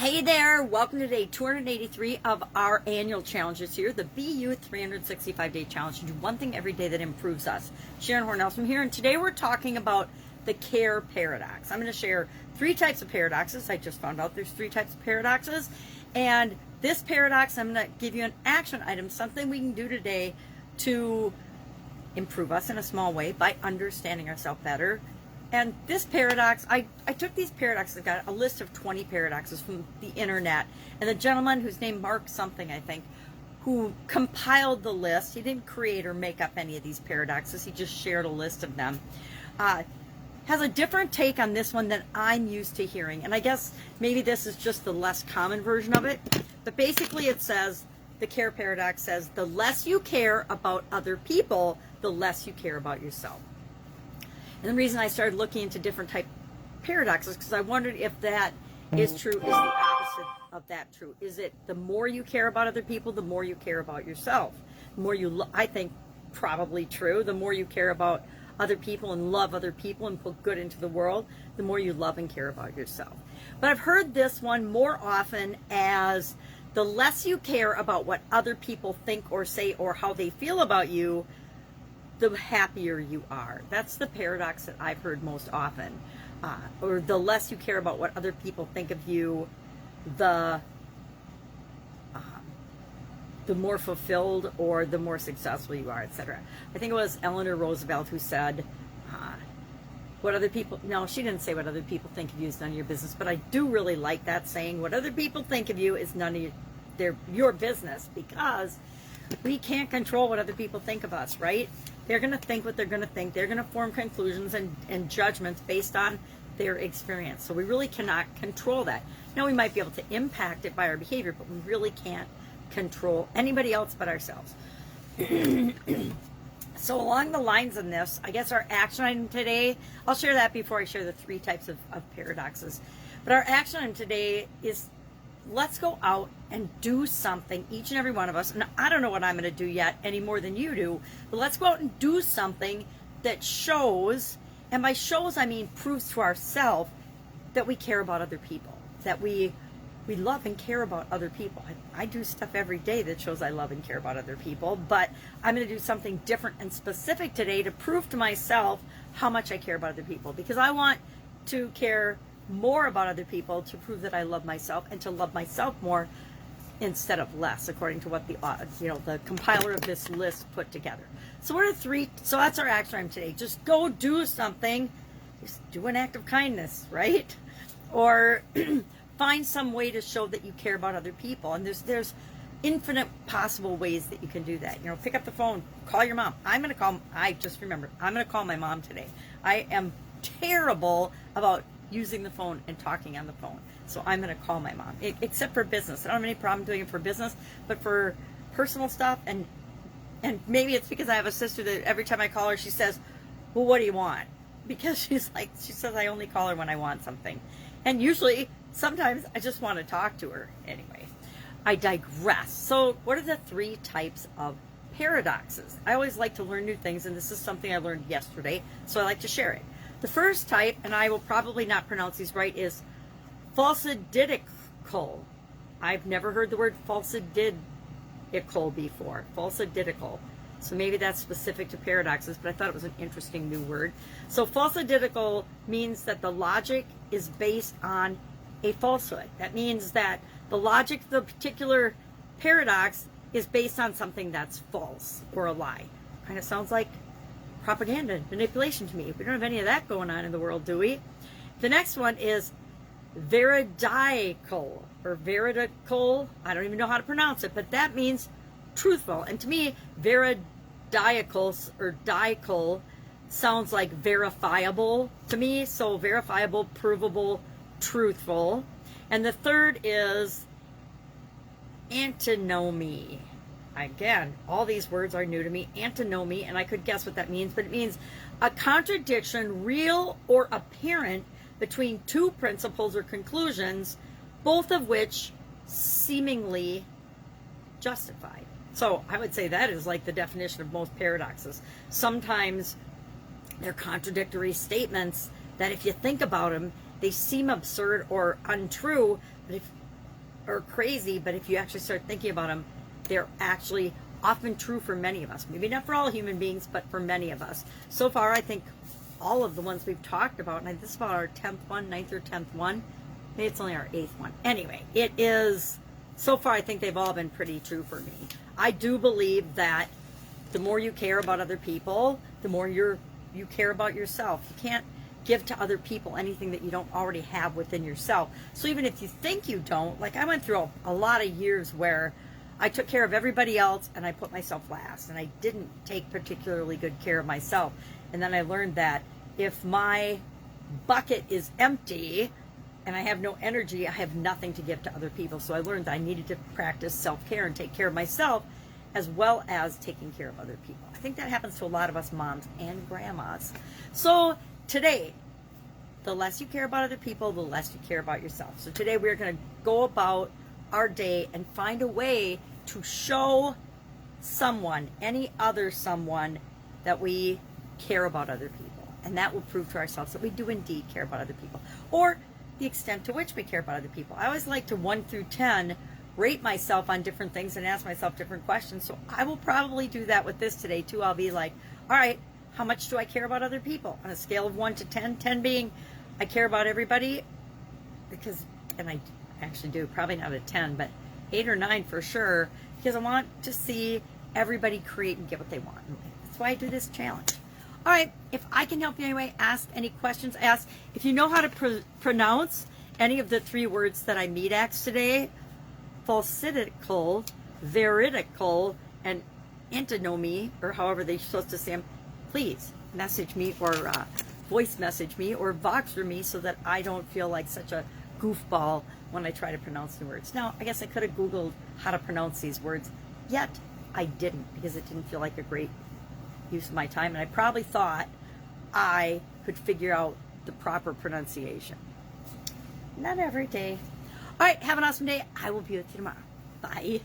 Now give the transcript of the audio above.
Hey there, welcome to day 283 of our annual challenge this year, the BU 365-day challenge to do one thing every day that improves us. Sharon Horne-Ellstrom here, and today we're talking about the care paradox. I'm going to share three types of paradoxes. I just found out there's three types of paradoxes, and this paradox, I'm going to give you an action item, something we can do today to improve us in a small way by understanding ourselves better. And this paradox, I took these paradoxes, I got a list of 20 paradoxes from the internet, and the gentleman who's named Mark something, I think, who compiled the list, he didn't create or make up any of these paradoxes, he just shared a list of them, has a different take on this one than I'm used to hearing. And I guess maybe this is just the less common version of it, but basically it says, the care paradox says, the less you care about other people, the less you care about yourself. And the reason I started looking into different type paradoxes, because I wondered if that is true, is the opposite of that true. Is it the more you care about other people, the more you care about yourself? The more you, I think, probably true. The more you care about other people and love other people and put good into the world, the more you love and care about yourself. But I've heard this one more often as the less you care about what other people think or say or how they feel about you, the happier you are. That's the paradox that I've heard most often. Or the less you care about what other people think of you, the more fulfilled or the more successful you are, etc. I think it was Eleanor Roosevelt who said, what other people, no, she didn't say what other people think of you is none of your business, but I do really like that saying, what other people think of you is none of your business, because we can't control what other people think of us, right? They're going to think what they're going to think. They're going to form conclusions and judgments based on their experience. So we really cannot control that. Now, we might be able to impact it by our behavior, but we really can't control anybody else but ourselves. So along the lines of this, I guess our action item today, I'll share that before I share the three types of paradoxes. But our action item today is, let's go out and do something, each and every one of us. And I don't know what I'm going to do yet any more than you do, but let's go out and do something that shows, and by shows I mean proves to ourselves that we care about other people, that we love and care about other people. I do stuff every day that shows I love and care about other people, but I'm going to do something different and specific today to prove to myself how much I care about other people, because I want to care more about other people to prove that I love myself and to love myself more instead of less, according to what the compiler of this list put together. So what are three? So that's our action item today. Just go do something. Just do an act of kindness, right? Or find some way to show that you care about other people. And there's infinite possible ways that you can do that. Pick up the phone, call your mom. I just remembered, I'm going to call my mom today. I am terrible about using the phone and talking on the phone. So I'm going to call my mom, except for business. I don't have any problem doing it for business, but for personal stuff, and maybe it's because I have a sister that every time I call her, she says, well, what do you want? Because she says I only call her when I want something. And usually, sometimes I just want to talk to her. Anyway, I digress. So what are the three types of paradoxes? I always like to learn new things, and this is something I learned yesterday, so I like to share it. The first type, and I will probably not pronounce these right, is falsidical. I've never heard the word falsidical before. Falsidical. So maybe that's specific to paradoxes, but I thought it was an interesting new word. So falsidical means that the logic is based on a falsehood. That means that the logic of the particular paradox is based on something that's false or a lie. Kind of sounds like propaganda and manipulation to me. We don't have any of that going on in the world, do we? The next one is veridical, or veridical. I don't even know how to pronounce it, but that means truthful. And to me, veridical or dical sounds like verifiable to me. So verifiable, provable, truthful. And the third is antinomy. Again, all these words are new to me. Antinomy, and I could guess what that means, but it means a contradiction, real or apparent, between two principles or conclusions, both of which seemingly justified. So I would say that is like the definition of most paradoxes. Sometimes they're contradictory statements that if you think about them, they seem absurd or untrue, but or crazy, but if you actually start thinking about them, they're actually often true for many of us. Maybe not for all human beings, but for many of us. So far, I think all of the ones we've talked about, and this is about our 10th one, 9th or 10th one. Maybe it's only our 8th one. Anyway, it is, so far I think they've all been pretty true for me. I do believe that the more you care about other people, the more you care about yourself. You can't give to other people anything that you don't already have within yourself. So even if you think you don't, like I went through a lot of years where I took care of everybody else and I put myself last, and I didn't take particularly good care of myself. And then I learned that if my bucket is empty and I have no energy, I have nothing to give to other people. So I learned that I needed to practice self-care and take care of myself as well as taking care of other people. I think that happens to a lot of us moms and grandmas. So today, the less you care about other people, the less you care about yourself. So today we're going to go about our day and find a way to show someone, any other someone, that we care about other people. And that will prove to ourselves that we do indeed care about other people, or the extent to which we care about other people. I always like to 1 through 10 rate myself on different things and ask myself different questions. So I will probably do that with this today too. I'll be like, all right, how much do I care about other people? On a scale of 1 to 10, 10 being I care about everybody, because, and I actually do, probably not a 10, but 8 or 9 for sure, because I want to see everybody create and get what they want. That's why I do this challenge. All right, if I can help you anyway, ask any questions. Ask if you know how to pronounce any of the 3 words that I meat axe today: falsidical, veridical, and antinomy, or however they're supposed to say them. Please message me, or voice message me, or Voxer me, so that I don't feel like such a goofball when I try to pronounce the words. Now, I guess I could have Googled how to pronounce these words, yet I didn't, because it didn't feel like a great use of my time, and I probably thought I could figure out the proper pronunciation. Not every day. All right, have an awesome day. I will be with you tomorrow. Bye.